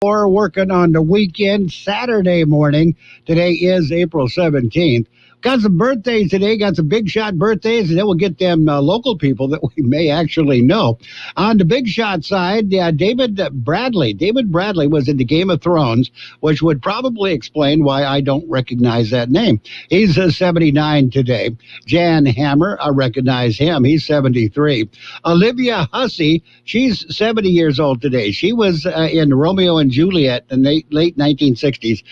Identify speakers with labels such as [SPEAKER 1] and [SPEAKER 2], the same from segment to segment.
[SPEAKER 1] Or working on the weekend, Saturday morning. Today is April 17th. Got some birthdays today, got some big shot birthdays, and then we'll get them local people that we may actually know. On the big shot side, David Bradley. David Bradley was in the Game of Thrones, which would probably explain why I don't recognize that name. He's 79 today. Jan Hammer, I recognize him. He's 73. Olivia Hussey, she's 70 years old today. She was in Romeo and Juliet in the late 1960s.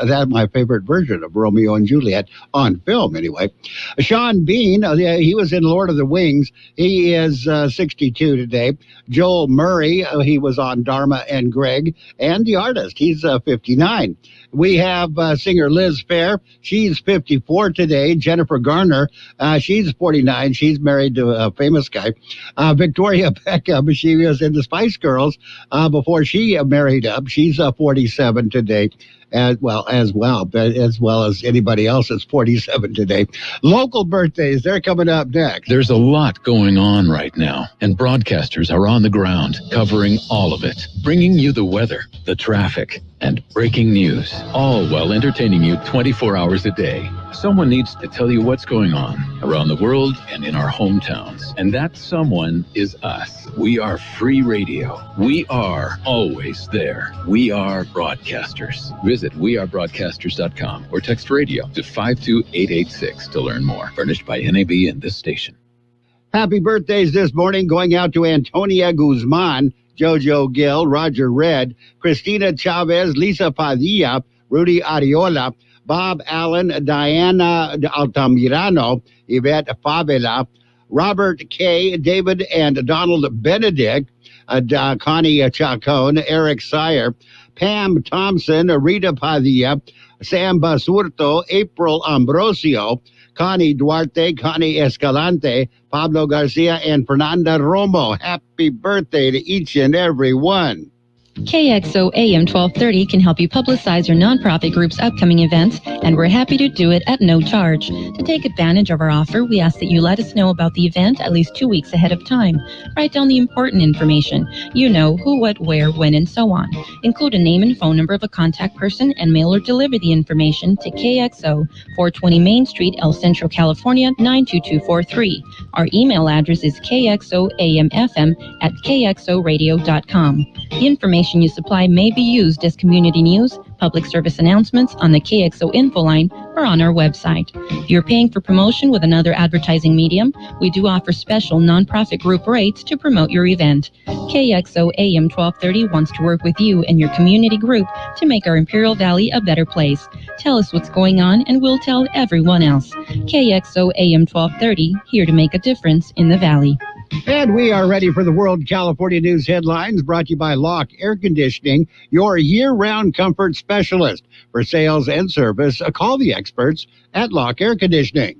[SPEAKER 1] That's my favorite version of Romeo and Juliet. On film, anyway. Sean Bean, he was in Lord of the Wings. He is 62 today. Joel Murray, he was on Dharma and Greg. And the artist, he's 59. We have singer Liz Phair. She's 54 today. Jennifer Garner, she's 49. She's married to a famous guy. Victoria Beckham, she was in the Spice Girls before she married up. She's 47 today. As well as anybody else that's 47 today. Local birthdays, they're coming up next.
[SPEAKER 2] There's a lot going on right now, and broadcasters are on the ground covering all of it, bringing you the weather, the traffic, and breaking news, all while entertaining you 24 hours a day. Someone needs to tell you what's going on around the world and in our hometowns, and that someone is us. We are free radio. We are always there. We are broadcasters. Visit wearebroadcasters.com or text radio to 52886 to learn more. Furnished by NAB and this station.
[SPEAKER 1] Happy birthdays this morning going out to Antonia Guzman, Jojo Gale, Roger Red, Christina Chavez, Lisa Padilla, Rudy Ariola, Bob Allen, Diana Altamirano, Yvette Favela, Robert K., David and Donald Benedict, Connie Chacon, Eric Sire, Pam Thompson, Rita Padilla, Sam Basurto, April Ambrosio, Connie Duarte, Connie Escalante, Pablo Garcia, and Fernanda Romo. Happy birthday to each and every one.
[SPEAKER 3] Kxo AM 1230 can help you publicize your nonprofit group's upcoming events, and we're happy to do it at no charge. To take advantage of our offer, we ask that you let us know about the event at least 2 weeks ahead of time. Write down the important information. You know, who, what, where, when, and so on. Include a name and phone number of a contact person and mail or deliver the information to KXO, 420 Main Street, El Centro, California, 92243. Our email address is kxoamfm@kxoradio.com. The information you supply may be used as community news, public service announcements on the KXO info line, or on our website. If you're paying for promotion with another advertising medium, we do offer special nonprofit group rates to promote your event. KXO AM 1230 wants to work with you and your community group to make our Imperial Valley a better place. Tell us what's going on and we'll tell everyone else. KXO AM 1230, here to make a difference in the Valley.
[SPEAKER 1] And we are ready for the World California News headlines, brought to you by Locke Air Conditioning, your year-round comfort specialist. For sales and service, call the experts at Locke Air Conditioning.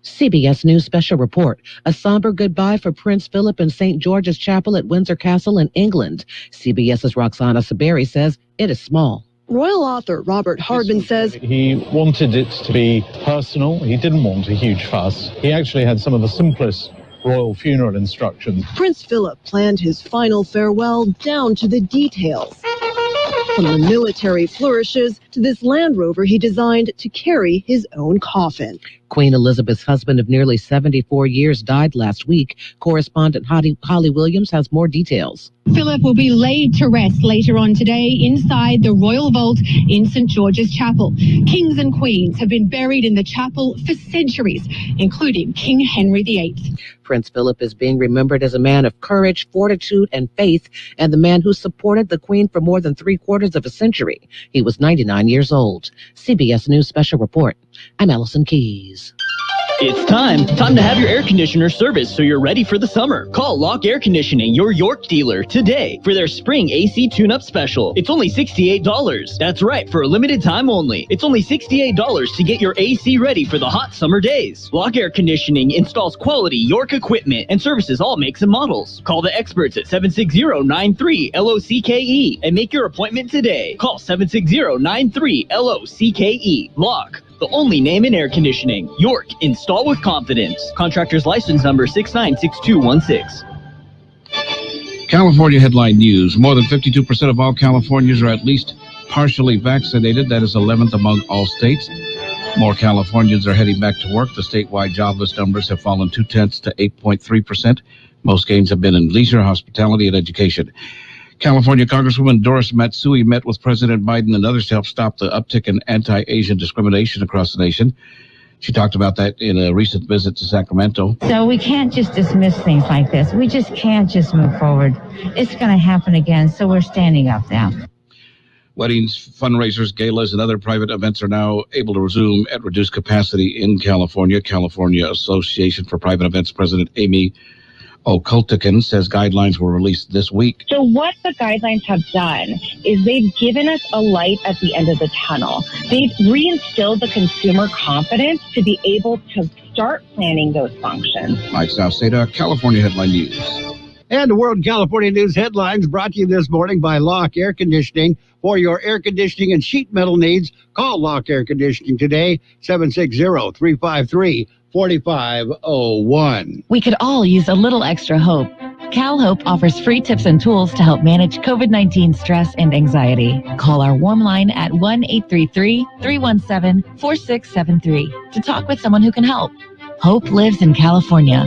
[SPEAKER 4] CBS News Special Report. A somber goodbye for Prince Philip in St. George's Chapel at Windsor Castle in England. CBS's Roxana Saberi says it is small.
[SPEAKER 5] Royal author Robert Hardman says
[SPEAKER 6] he wanted it to be personal. He didn't want a huge fuss. He actually had some of the simplest royal funeral instructions.
[SPEAKER 5] Prince Philip planned his final farewell down to the details. From the military flourishes to this Land Rover he designed to carry his own coffin.
[SPEAKER 4] Queen Elizabeth's husband of nearly 74 years died last week. Correspondent Holly Williams has more details.
[SPEAKER 7] Philip will be laid to rest later on today inside the Royal Vault in St. George's Chapel. Kings and queens have been buried in the chapel for centuries, including King Henry VIII.
[SPEAKER 4] Prince Philip is being remembered as a man of courage, fortitude, and faith, and the man who supported the Queen for more than 3/4 of a century. He was 99 years old. CBS News Special Report. I'm Allison Keys.
[SPEAKER 8] It's time to have your air conditioner serviced so you're ready for the summer. Call Locke Air Conditioning, your York dealer, today for their spring AC tune-up special. It's only $68. That's right, for a limited time only. It's only $68 to get your AC ready for the hot summer days. Locke Air Conditioning installs quality York equipment and services all makes and models. Call the experts at 760-93-LOCKE and make your appointment today. Call 760-93-LOCKE. Locke, the only name in air conditioning. York, install with confidence. Contractor's license number 696216.
[SPEAKER 9] California headline news. More than 52% of all Californians are at least partially vaccinated. That is 11th among all states. More Californians are heading back to work. The statewide jobless numbers have fallen 0.2% to 8.3%. Most gains have been in leisure, hospitality, and education. California Congresswoman Doris Matsui met with President Biden and others to help stop the uptick in anti-Asian discrimination across the nation. She talked about that in a recent visit to Sacramento.
[SPEAKER 10] So we can't just dismiss things like this. We just can't just move forward. It's going to happen again, so we're standing up now.
[SPEAKER 9] Weddings, fundraisers, galas, and other private events are now able to resume at reduced capacity in California. California Association for Private Events President Amy Okultikin says guidelines were released this week.
[SPEAKER 11] So what the guidelines have done is they've given us a light at the end of the tunnel. They've reinstilled the consumer confidence to be able to start planning those functions.
[SPEAKER 9] Mike Sauceda, California Headline News.
[SPEAKER 1] And the World California News headlines brought to you this morning by Locke Air Conditioning. For your air conditioning and sheet metal needs, call Locke Air Conditioning today, 760-353-4501.
[SPEAKER 3] We could all use a little extra hope. CalHope offers free tips and tools to help manage COVID-19 stress and anxiety. Call our warm line at 1-833-317-4673 to talk with someone who can help. Hope lives in California.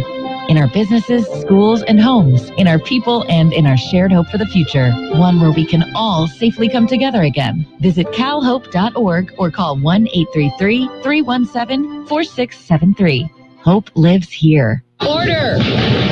[SPEAKER 3] In our businesses, schools, and homes, in our people, and in our shared hope for the future, one where we can all safely come together again. Visit calhope.org or call 1-833-317-4673. Hope lives here.
[SPEAKER 12] Order!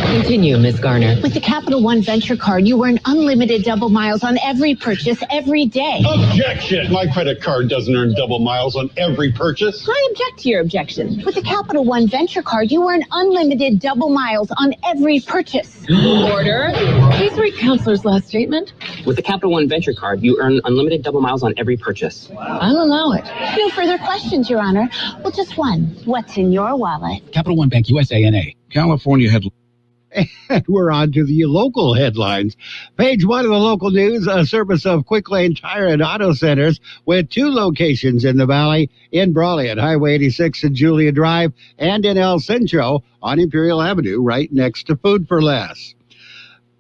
[SPEAKER 12] Continue, Ms. Garner. With the Capital One Venture Card, you earn unlimited double miles on every purchase every day.
[SPEAKER 13] Objection! My credit card doesn't earn double miles on every purchase.
[SPEAKER 12] I object to your objection. With the Capital One Venture Card, you earn unlimited double miles on every purchase.
[SPEAKER 14] Order! Please read Counselor's last statement.
[SPEAKER 15] With the Capital One Venture Card, you earn unlimited double miles on every purchase.
[SPEAKER 14] I'll allow it.
[SPEAKER 12] No further questions, Your Honor. Well, just one. What's in your wallet?
[SPEAKER 16] Capital One Bank USA, N.A.
[SPEAKER 1] California headline. And we're on to the local headlines. Page one of the local news, a service of Quick Lane Tire and Auto Centers with 2 locations in the valley, in Brawley at Highway 86 and Julia Drive, and in El Centro on Imperial Avenue, right next to Food for Less.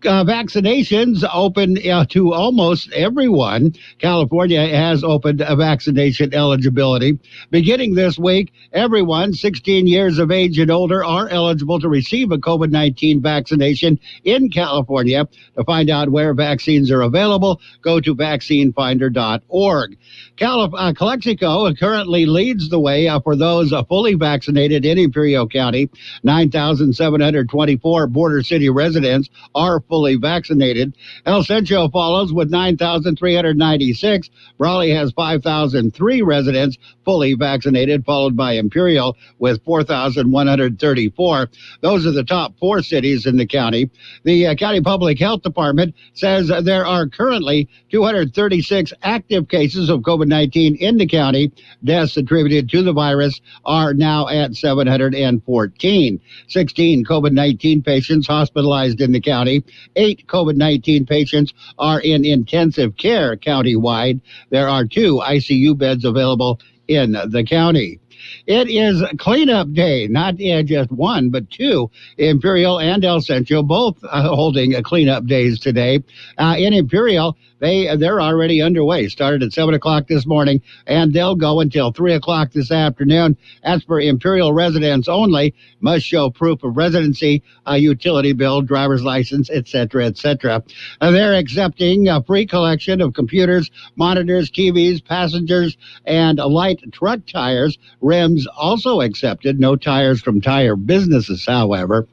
[SPEAKER 1] Vaccinations open to almost everyone. California has opened vaccination eligibility. Beginning this week, everyone 16 years of age and older are eligible to receive a COVID-19 vaccination in California. To find out where vaccines are available, go to vaccinefinder.org. Calexico currently leads the way for those fully vaccinated in Imperial County. 9,724 border city residents are fully vaccinated. El Centro follows with 9,396. Brawley has 5,003 residents fully vaccinated, followed by Imperial with 4,134. Those are the top 4 cities in the county. The County Public Health Department says there are currently 236 active cases of COVID-19 in the county. Deaths attributed to the virus are now at 714. 16 COVID-19 patients hospitalized in the county. 8 COVID-19 patients are in intensive care countywide. There are 2 ICU beds available in the county. It is cleanup day, not just one, but 2. Imperial and El Centro both holding cleanup days today. In Imperial, they're already underway. Started at 7 o'clock this morning, and they'll go until 3 o'clock this afternoon. As for Imperial residents only, must show proof of residency, a utility bill, driver's license, etc., etc. They're accepting a free collection of computers, monitors, TVs, passengers, and light truck tires. Rims also accepted. No tires from tire businesses, however.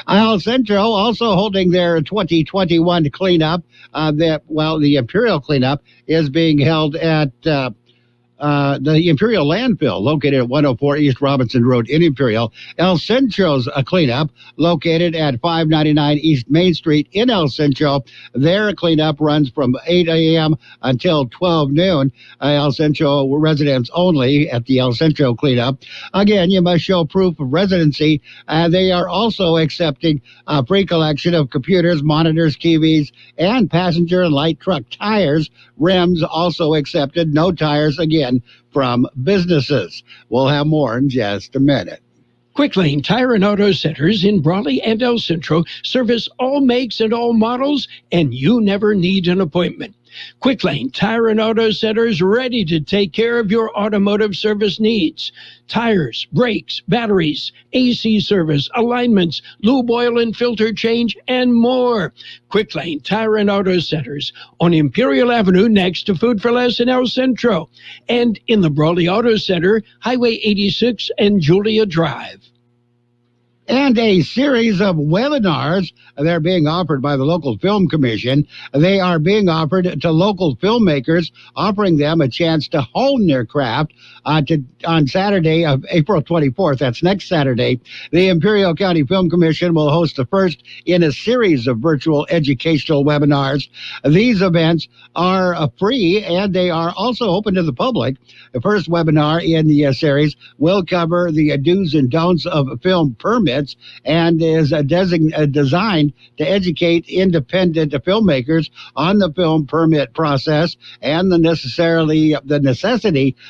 [SPEAKER 1] El Centro also holding their 2021 cleanup. The Imperial cleanup is being held at the Imperial landfill located at 104 East Robinson Road in Imperial. El Centro's cleanup located at 599 East Main Street in El Centro. Their cleanup runs from 8 a.m. until 12 noon. El Centro residents only at the El Centro cleanup. Again, you must show proof of residency. They are also accepting a free collection of computers, monitors, TVs, and passenger and light truck tires. Rims also accepted. No tires, again, from businesses. We'll have more in just a minute.
[SPEAKER 16] Quick Lane Tire and Auto Centers in Brawley and El Centro service all makes and all models, and you never need an appointment. Quick Lane Tire and Auto Centers ready to take care of your automotive service needs. Tires, brakes, batteries, AC service, alignments, lube oil and filter change, and more. Quick Lane Tire and Auto Centers on Imperial Avenue next to Food for Less in El Centro, and in the Brawley Auto Center, Highway 86 and Julia Drive.
[SPEAKER 1] And a series of webinars, they're being offered by the local film commission. They are being offered to local filmmakers, offering them a chance to hone their craft on Saturday of April 24th. That's next Saturday. The Imperial County Film Commission will host the first in a series of virtual educational webinars. These events are free, and they are also open to the public. The first webinar in the series will cover the do's and don'ts of film permits and is designed to educate independent filmmakers on the film permit process and the necessity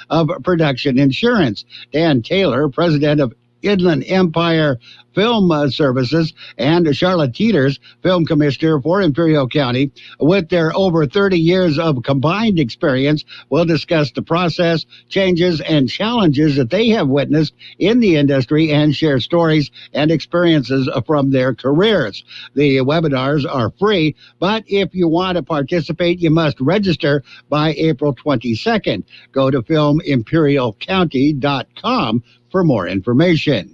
[SPEAKER 1] of production insurance. Dan Taylor, president of Inland Empire Film Services, and Charlotte Teeters, film commissioner for Imperial County, with their over 30 years of combined experience, will discuss the process, changes, and challenges that they have witnessed in the industry and share stories and experiences from their careers. The webinars are free, but if you want to participate, you must register by April 22nd. Go to filmimperialcounty.com for more information.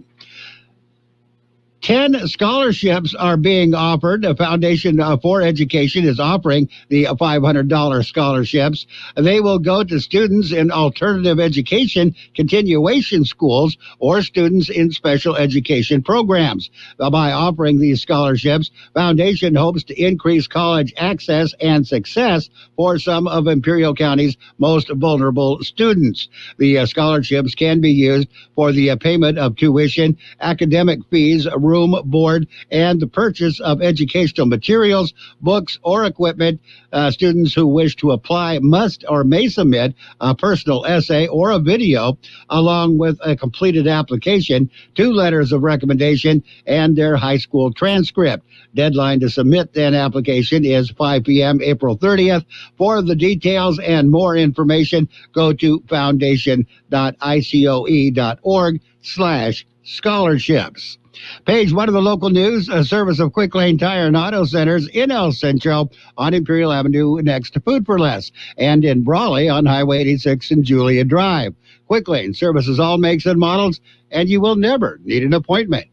[SPEAKER 1] 10 scholarships are being offered. The Foundation for Education is offering the $500 scholarships. They will go to students in alternative education continuation schools or students in special education programs. By offering these scholarships, Foundation hopes to increase college access and success for some of Imperial County's most vulnerable students. The scholarships can be used for the payment of tuition, academic fees, room, board, and the purchase of educational materials, books, or equipment. Students who wish to apply must or may submit a personal essay or a video along with a completed application, 2 letters of recommendation, and their high school transcript. Deadline to submit an application is 5 p.m. April 30th. For the details and more information, go to foundation.icoe.org/scholarships. Page 1 of the local news, a service of Quick Lane Tire and Auto Centers in El Centro on Imperial Avenue next to Food for Less, and in Brawley on Highway 86 and Julia Drive. Quick Lane services all makes and models, and you will never need an appointment.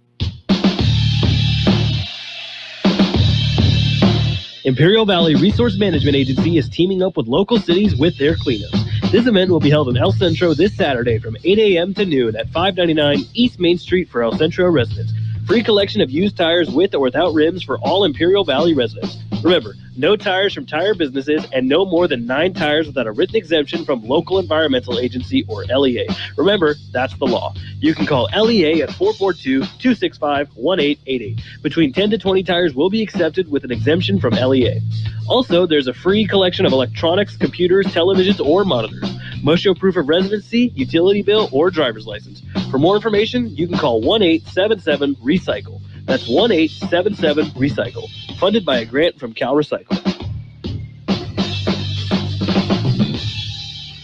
[SPEAKER 17] Imperial Valley Resource Management Agency is teaming up with local cities with their cleanups. This event will be held in El Centro this Saturday from 8 a.m. to noon at 599 East Main Street for El Centro residents. Free collection of used tires with or without rims for all Imperial Valley residents. Remember, no tires from tire businesses and no more than 9 tires without a written exemption from local environmental agency or LEA. Remember, that's the law. You can call LEA at 442-265-1888. Between 10 to 20 tires will be accepted with an exemption from LEA. Also, there's a free collection of electronics, computers, televisions, or monitors. Must show proof of residency, utility bill, or driver's license. For more information, you can call 1-877-RECYCLE. That's 1-877-RECYCLE. Funded by a grant from Cal Recycle.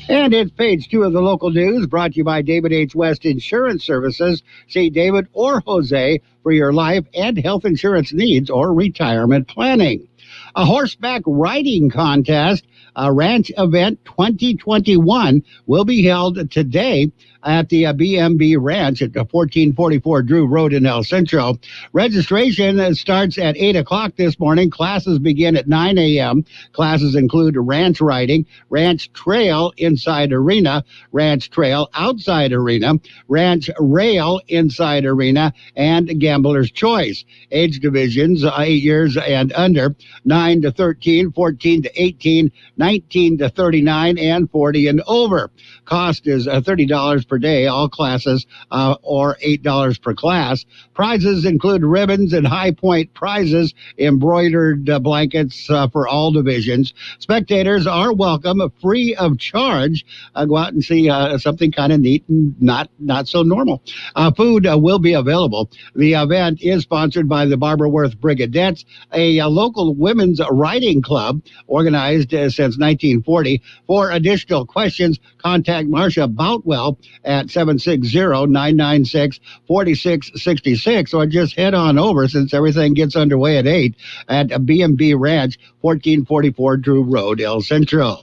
[SPEAKER 1] And it's page 2 of the local news, brought to you by David H. West Insurance Services. See David or Jose for your life and health insurance needs or retirement planning. A horseback riding contest, a ranch event 2021, will be held today at the BMB Ranch at 1444 Drew Road in El Centro. Registration starts at 8 o'clock this morning. Classes begin at 9 a.m. Classes include ranch riding, ranch trail inside arena, ranch trail outside arena, ranch rail inside arena, and gambler's choice. Age divisions, 8 years and under, 9 to 13, 14 to 18, 19 to 39, and 40 and over. Cost is $30 per day, all classes, or $8 per class. Prizes include ribbons and high point prizes, embroidered blankets for all divisions. Spectators are welcome, free of charge. Go out and see something kind of neat and not so normal. Food will be available. The event is sponsored by the Barbara Worth Brigadettes, a local women's riding club organized since 1940. For additional questions, contact Marcia Boutwell at 760-996-4666, or just head on over, since everything gets underway at 8 at B&B Ranch, 1444 Drew Road, El Centro.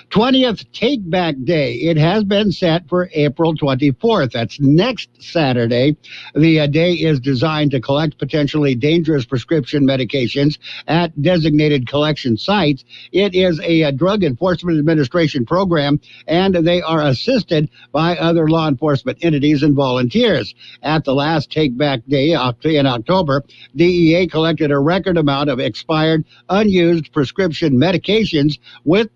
[SPEAKER 1] 20th Take Back Day. It has been set for April 24th. That's next Saturday. The day is designed to collect potentially dangerous prescription medications at designated collection sites. It is a Drug Enforcement Administration program, and they are assisted by other law enforcement entities and volunteers. At the last Take Back Day in October, DEA collected a record amount of expired, unused prescription medications, with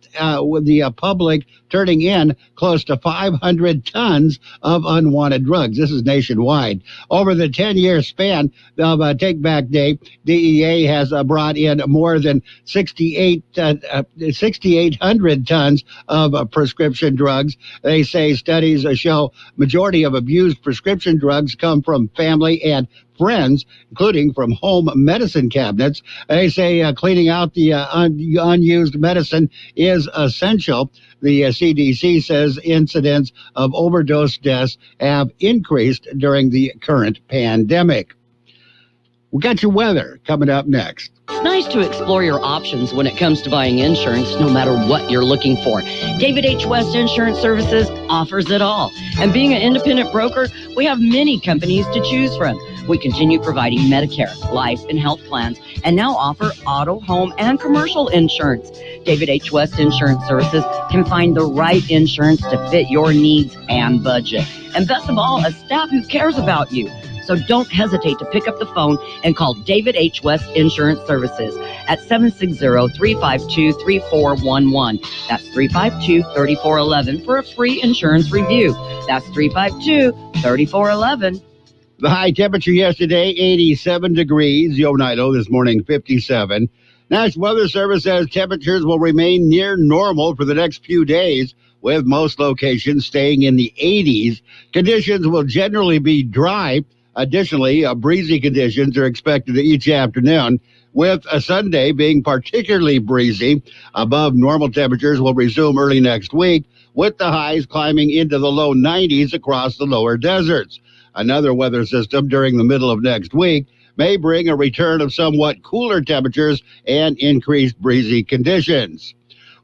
[SPEAKER 1] the public turning in close to 500 tons of unwanted drugs. This is nationwide. Over the 10-year span of Take Back Day, DEA has brought in more than 6,800 tons of prescription drugs. They say studies show majority of abused prescription drugs come from family and friends, including from home medicine cabinets. They say cleaning out the unused medicine is essential. The CDC says incidents of overdose deaths have increased during the current pandemic. We got your weather coming up next.
[SPEAKER 18] It's nice to explore your options when it comes to buying insurance, no matter what you're looking for. David H. West Insurance Services offers it all. And being an independent broker, we have many companies to choose from. We continue providing Medicare, life, and health plans, and now offer auto, home, and commercial insurance. David H. West Insurance Services can find the right insurance to fit your needs and budget. And best of all, a staff who cares about you. So don't hesitate to pick up the phone and call David H. West Insurance Services at 760-352-3411. That's 352-3411 for a free insurance review. That's 352-3411.
[SPEAKER 1] The high temperature yesterday, 87 degrees. The overnight low this morning, 57. National Weather Service says temperatures will remain near normal for the next few days, with most locations staying in the 80s. Conditions will generally be dry. Additionally, breezy conditions are expected each afternoon, with a Sunday being particularly breezy. Above normal temperatures will resume early next week, with the highs climbing into the low 90s across the lower deserts. Another weather system during the middle of next week may bring a return of somewhat cooler temperatures and increased breezy conditions.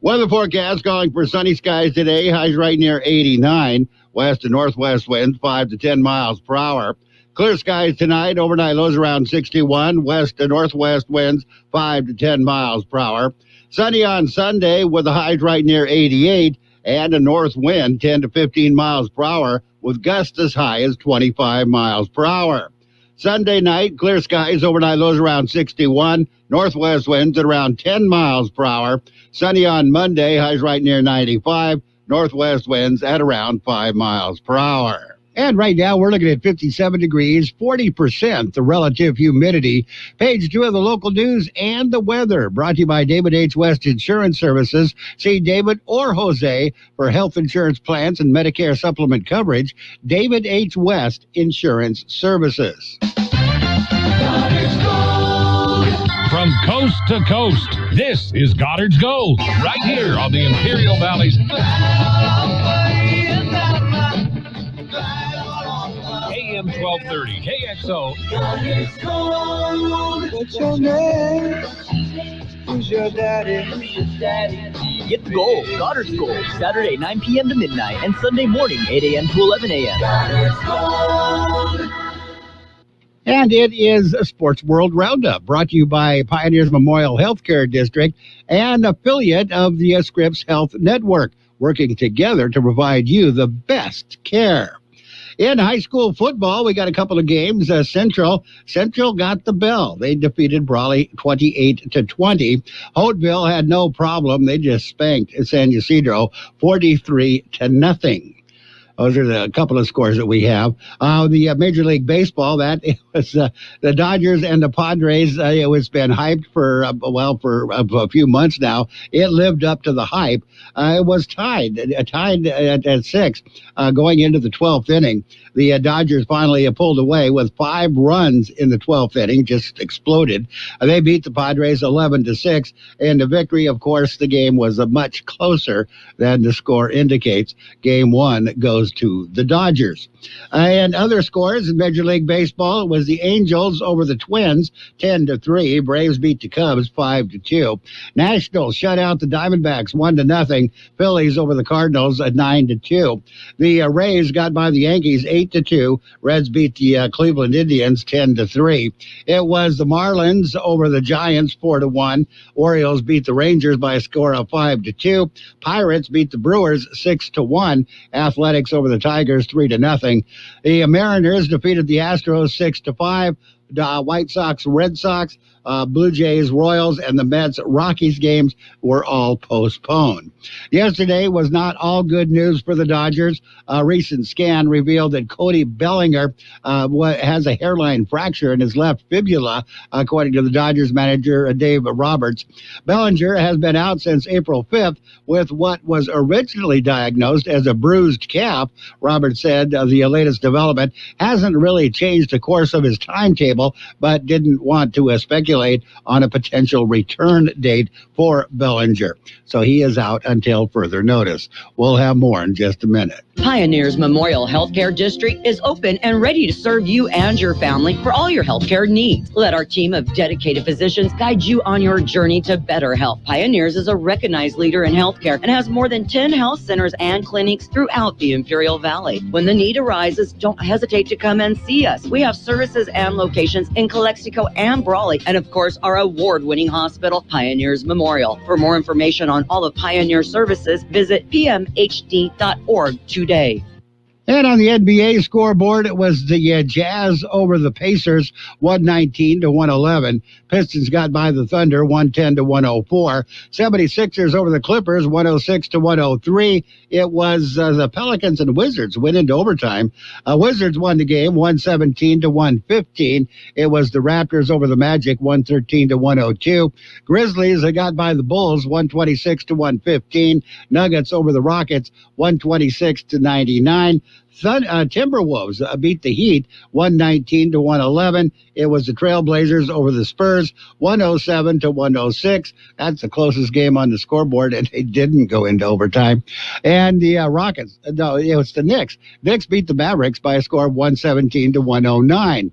[SPEAKER 1] Weather forecast calling for sunny skies today, highs right near 89. West to northwest winds 5 to 10 miles per hour. Clear skies tonight, overnight lows around 61. West to northwest winds 5 to 10 miles per hour. Sunny on Sunday with the highs right near 88 and a north wind 10 to 15 miles per hour with gusts as high as 25 miles per hour. Sunday night, clear skies, overnight lows around 61. Northwest winds at around 10 miles per hour. Sunny on Monday, highs right near 95. Northwest winds at around 5 miles per hour. And right now, we're looking at 57 degrees, 40% the relative humidity. Page 2 of the local news and the weather, brought to you by David H. West Insurance Services. See David or Jose for health insurance plans and Medicare supplement coverage. David H. West Insurance Services.
[SPEAKER 19] From coast to coast, this is Goddard's Gold, right here on the Imperial Valley's AM 1230 KXO.
[SPEAKER 20] What's your name? Who's your daddy?
[SPEAKER 8] Get the gold, Goddard's Gold, Saturday 9 p.m. to midnight and Sunday morning 8 a.m. to 11 a.m.
[SPEAKER 1] And it is a Sports World Roundup, brought to you by Pioneers Memorial Healthcare District, an affiliate of the Scripps Health Network, working together to provide you the best care. In high school football, we got a couple of games. Central got the bell. They defeated Brawley 28-20. Houghtville had no problem. They just spanked San Ysidro 43-0. Those are the couple of scores that we have. The Major League Baseball, that it was the Dodgers and the Padres. It was been hyped for a few months now. It lived up to the hype. It was tied at 6 going into the 12th inning. The Dodgers finally pulled away with 5 runs in the 12th inning, just exploded. They beat the Padres 11-6, and the victory, of course, the game was much closer than the score indicates. Game 1 goes to the Dodgers. And other scores in Major League Baseball, it was the Angels over the Twins 10-3. Braves beat the Cubs 5-2. Nationals shut out the Diamondbacks 1-0. Phillies over the Cardinals at 9-2. The Rays got by the Yankees 8-2. Reds beat the Cleveland Indians 10-3. It was the Marlins over the Giants 4-1. Orioles beat the Rangers by a score of 5-2. Pirates beat the Brewers 6-1. Athletics over the Tigers 3-0. The Mariners defeated the Astros 6-5. White Sox, Red Sox, Blue Jays, Royals, and the Mets, Rockies games were all postponed. Yesterday was not all good news for the Dodgers. A recent scan revealed that Cody Bellinger has a hairline fracture in his left fibula, according to the Dodgers manager, Dave Roberts. Bellinger has been out since April 5th with what was originally diagnosed as a bruised calf. Roberts said the latest development hasn't really changed the course of his timetable, but didn't want to speculate on a potential return date for Bellinger. So he is out until further notice. We'll have more in just a minute.
[SPEAKER 18] Pioneers Memorial Healthcare District is open and ready to serve you and your family for all your healthcare needs. Let our team of dedicated physicians guide you on your journey to better health. Pioneers is a recognized leader in healthcare and has more than 10 health centers and clinics throughout the Imperial Valley. When the need arises, don't hesitate to come and see us. We have services and locations in Calexico and Brawley, and of course, our award-winning hospital, Pioneers Memorial. For more information on all of Pioneer services, visit pmhd.org today.
[SPEAKER 1] And on the NBA scoreboard, it was the Jazz over the Pacers, 119-111. Pistons got by the Thunder, 110-104. 76ers over the Clippers, 106-103. It was the Pelicans and Wizards went into overtime. Wizards won the game, 117-115. It was the Raptors over the Magic, 113-102. Grizzlies got by the Bulls, 126-115. Nuggets over the Rockets, 126-99. Timberwolves beat the Heat 119-111. It was the Trailblazers over the Spurs 107-106. That's the closest game on the scoreboard, and they didn't go into overtime. And the Rockets, no, it was the Knicks. Knicks beat the Mavericks by a score of 117-109.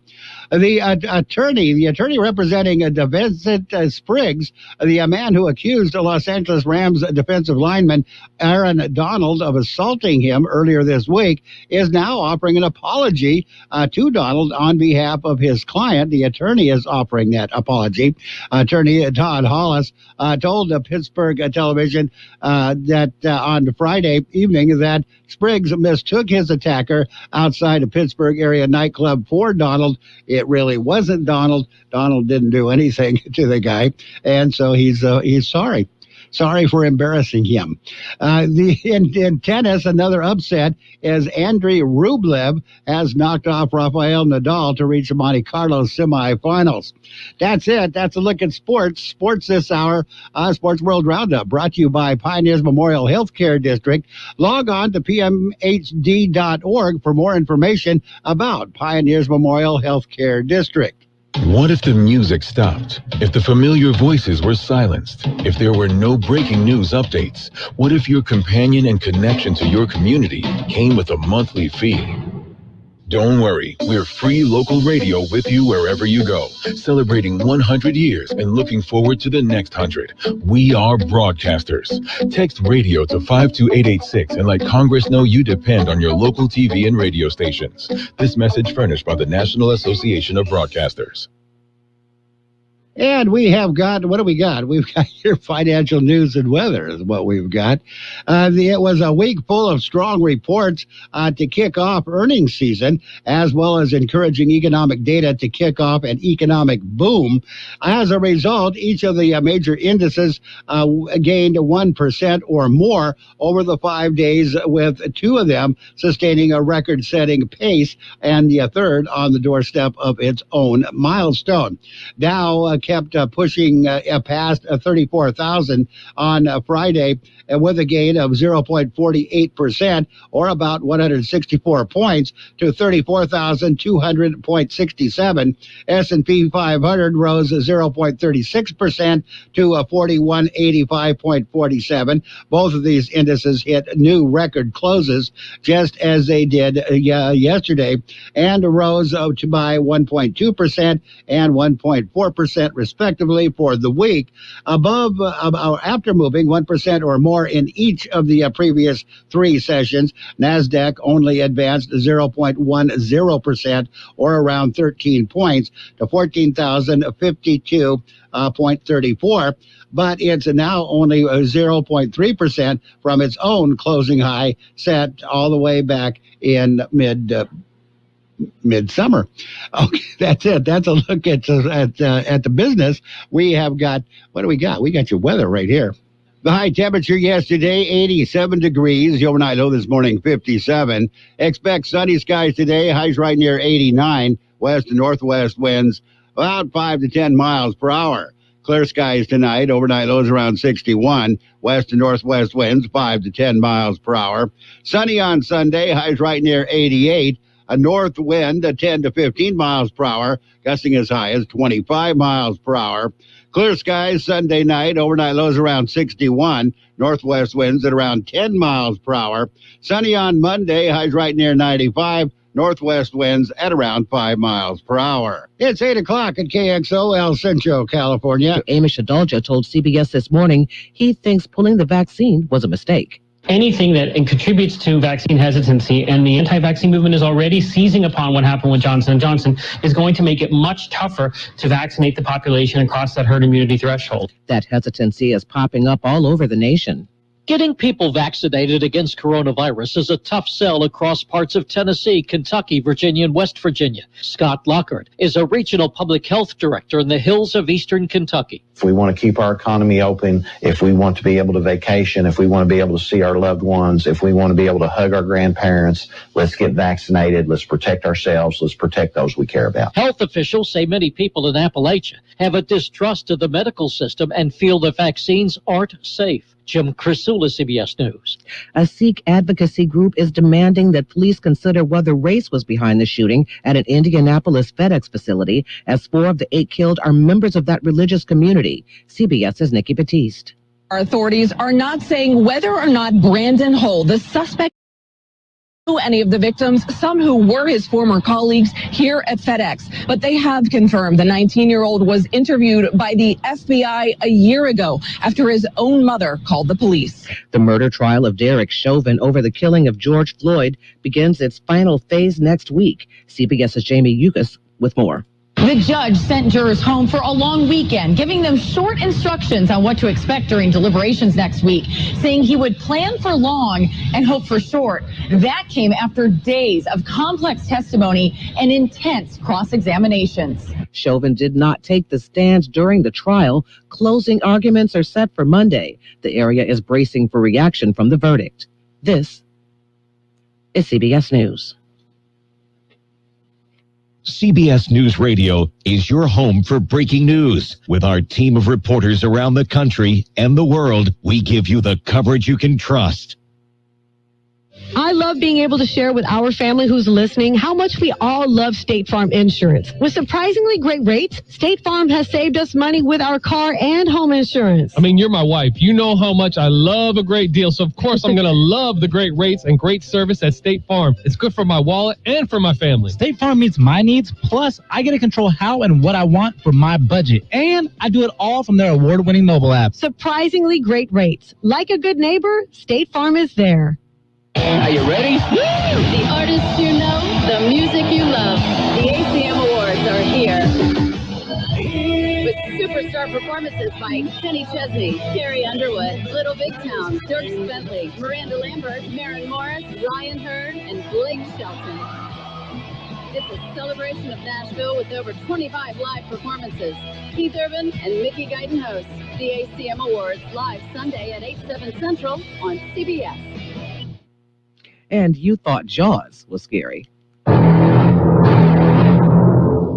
[SPEAKER 1] The attorney representing Vincent Spriggs, the man who accused the Los Angeles Rams defensive lineman Aaron Donald of assaulting him earlier this week, is now offering an apology to Donald on behalf of his client. The attorney is offering that apology. Attorney Todd Hollis told Pittsburgh Television that on Friday evening that Spriggs mistook his attacker outside a Pittsburgh area nightclub for Donald. It really wasn't Donald. Donald didn't do anything to the guy, and so he's sorry. Sorry for embarrassing him. In tennis, another upset is Andrei Rublev has knocked off Rafael Nadal to reach the Monte Carlo semifinals. That's it. That's a look at sports. Sports this hour, Sports World Roundup, brought to you by Pioneers Memorial Healthcare District. Log on to pmhd.org for more information about Pioneers Memorial Healthcare District.
[SPEAKER 21] What if the music stopped? If the familiar voices were silenced? If there were no breaking news updates? What if your companion and connection to your community came with a monthly fee? Don't worry, we're free local radio with you wherever you go, celebrating 100 years and looking forward to the next 100. We are broadcasters. Text radio to 52886 and let Congress know you depend on your local TV and radio stations. This message furnished by the National Association of Broadcasters.
[SPEAKER 1] And we have got, what do we got? We've got your financial news and weather is what we've got. It was a week full of strong reports to kick off earnings season, as well as encouraging economic data to kick off an economic boom. As a result, each of the major indices gained 1% or more over the 5 days, with two of them sustaining a record-setting pace and the third on the doorstep of its own milestone. Dow kept pushing past 34,000 on Friday with a gain of 0.48%, or about 164 points, to 34,200.67. S&P 500 rose 0.36% to 4185.47. Both of these indices hit new record closes, just as they did yesterday, and rose by 1.2% and 1.4% respectively for the week, after moving 1% or more in each of the previous three sessions. NASDAQ only advanced 0.10%, or around 13 points, to 14,052.34. But it's now only 0.3% from its own closing high, set all the way back in midsummer. Okay, that's it. That's a look at the business. We have got, what do we got? We got your weather right here. The high temperature yesterday, 87 degrees. The overnight low this morning, 57. Expect sunny skies today. Highs right near 89. West to northwest winds about 5 to 10 miles per hour. Clear skies tonight. Overnight lows around 61. West to northwest winds 5 to 10 miles per hour. Sunny on Sunday. Highs right near 88. A north wind at 10 to 15 miles per hour, gusting as high as 25 miles per hour. Clear skies Sunday night, overnight lows around 61, northwest winds at around 10 miles per hour. Sunny on Monday, highs right near 95, northwest winds at around 5 miles per hour. It's 8 o'clock at KXO, El Centro, California.
[SPEAKER 4] Amish Adalja told CBS this morning he thinks pulling the vaccine was a mistake.
[SPEAKER 2] Anything that contributes to vaccine hesitancy, and the anti-vaccine movement is already seizing upon what happened with Johnson & Johnson, is going to make it much tougher to vaccinate the population and cross that herd immunity threshold.
[SPEAKER 4] That hesitancy is popping up all over the nation.
[SPEAKER 22] Getting people vaccinated against coronavirus is a tough sell across parts of Tennessee, Kentucky, Virginia, and West Virginia. Scott Lockhart is a regional public health director in the hills of eastern Kentucky.
[SPEAKER 23] If we want to keep our economy open, if we want to be able to vacation, if we want to be able to see our loved ones, if we want to be able to hug our grandparents, let's get vaccinated. Let's protect ourselves. Let's protect those we care about.
[SPEAKER 22] Health officials say many people in Appalachia have a distrust of the medical system and feel the vaccines aren't safe. Jim Crisula, CBS News.
[SPEAKER 4] A Sikh advocacy group is demanding that police consider whether race was behind the shooting at an Indianapolis FedEx facility, as 4 of the 8 killed are members of that religious community. CBS's Nikki Batiste.
[SPEAKER 24] Our authorities are not saying whether or not Brandon Hull, the suspect, knew any of the victims, some who were his former colleagues here at FedEx. But they have confirmed the 19-year-old was interviewed by the FBI a year ago after his own mother called the police.
[SPEAKER 4] The murder trial of Derek Chauvin over the killing of George Floyd begins its final phase next week. CBS's Jamie Yukas with more.
[SPEAKER 7] The judge sent jurors home for a long weekend, giving them short instructions on what to expect during deliberations next week, saying he would plan for long and hope for short. That came after days of complex testimony and intense cross-examinations.
[SPEAKER 4] Chauvin did not take the stand during the trial. Closing arguments are set for Monday. The area is bracing for reaction from the verdict. This is CBS News.
[SPEAKER 25] CBS News Radio is your home for breaking news. With our team of reporters around the country and the world, we give you the coverage you can trust.
[SPEAKER 26] I love being able to share with our family who's listening how much we all love State Farm insurance. With surprisingly great rates, State Farm has saved us money with our car and home insurance.
[SPEAKER 27] I mean, you're my wife. You know how much I love a great deal. So, of course, I'm going to love the great rates and great service at State Farm. It's good for my wallet and for my family.
[SPEAKER 28] State Farm meets my needs. Plus, I get to control how and what I want for my budget. And I do it all from their award-winning mobile app.
[SPEAKER 26] Surprisingly great rates. Like a good neighbor, State Farm is there.
[SPEAKER 22] Are you ready?
[SPEAKER 29] The artists you know, the music you love. The ACM Awards are here. With Star performances by Kenny Chesney, Carrie Underwood, Little Big Town, Dirk Bentley, Miranda Lambert, Maren Morris, Ryan Hurd, and Blake Shelton. It's a celebration of Nashville with over 25 live performances. Keith Urban and Mickey Guyton host the ACM Awards live Sunday at 8/7 Central on CBS.
[SPEAKER 4] And you thought Jaws was scary.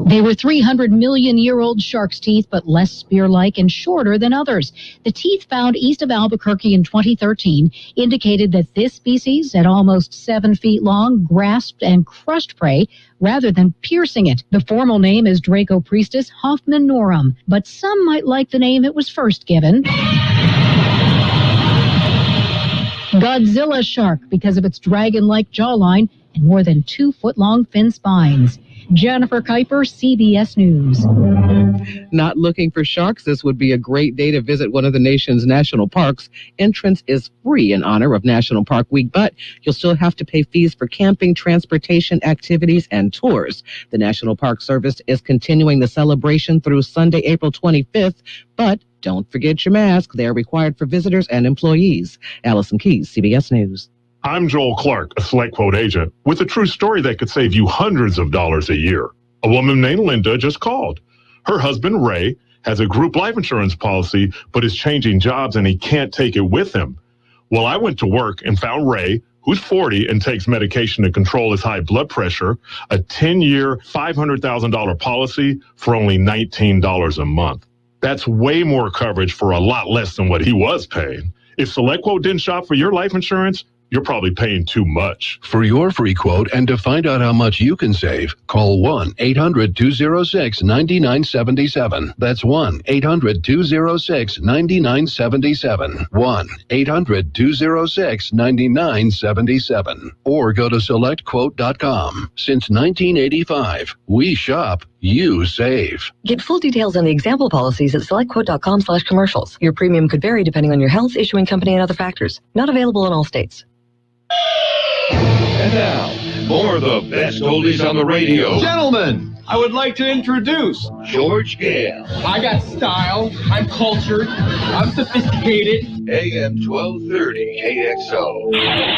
[SPEAKER 3] They were 300-million-year-old shark's teeth, but less spear-like and shorter than others. The teeth found east of Albuquerque in 2013 indicated that this species, at almost 7 feet long, grasped and crushed prey rather than piercing it. The formal name is Dracopriestis hoffmanorum, but some might like the name it was first given, Godzilla shark, because of its dragon-like jawline and more than 2-foot-long fin spines. Jennifer Kuiper, CBS News.
[SPEAKER 4] Not looking for sharks? This would be a great day to visit one of the nation's national parks. Entrance is free in honor of National Park Week, but you'll still have to pay fees for camping, transportation, activities, and tours. The National Park Service is continuing the celebration through Sunday, April 25th, but don't forget your mask. They are required for visitors and employees. Allison Keys, CBS News.
[SPEAKER 5] I'm Joel Clark, a Select Quote agent, with a true story that could save you hundreds of dollars a year. A woman named Linda just called. Her husband, Ray, has a group life insurance policy, but is changing jobs and he can't take it with him. Well, I went to work and found Ray, who's 40 and takes medication to control his high blood pressure, a 10-year, $500,000 policy for only $19 a month. That's way more coverage for a lot less than what he was paying. If SelectQuote didn't shop for your life insurance, you're probably paying too much.
[SPEAKER 6] For your free quote and to find out how much you can save, call 1-800-206-9977. That's 1-800-206-9977. 1-800-206-9977. Or go to SelectQuote.com. Since 1985, we shop, you save.
[SPEAKER 9] Get full details on the example policies at SelectQuote.com/commercials. Your premium could vary depending on your health, issuing company, and other factors. Not available in all states.
[SPEAKER 10] And now, more of the best oldies on the radio.
[SPEAKER 11] Gentlemen, I would like to introduce
[SPEAKER 10] George Gale.
[SPEAKER 11] I got style, I'm cultured, I'm sophisticated.
[SPEAKER 10] AM 1230 KXO.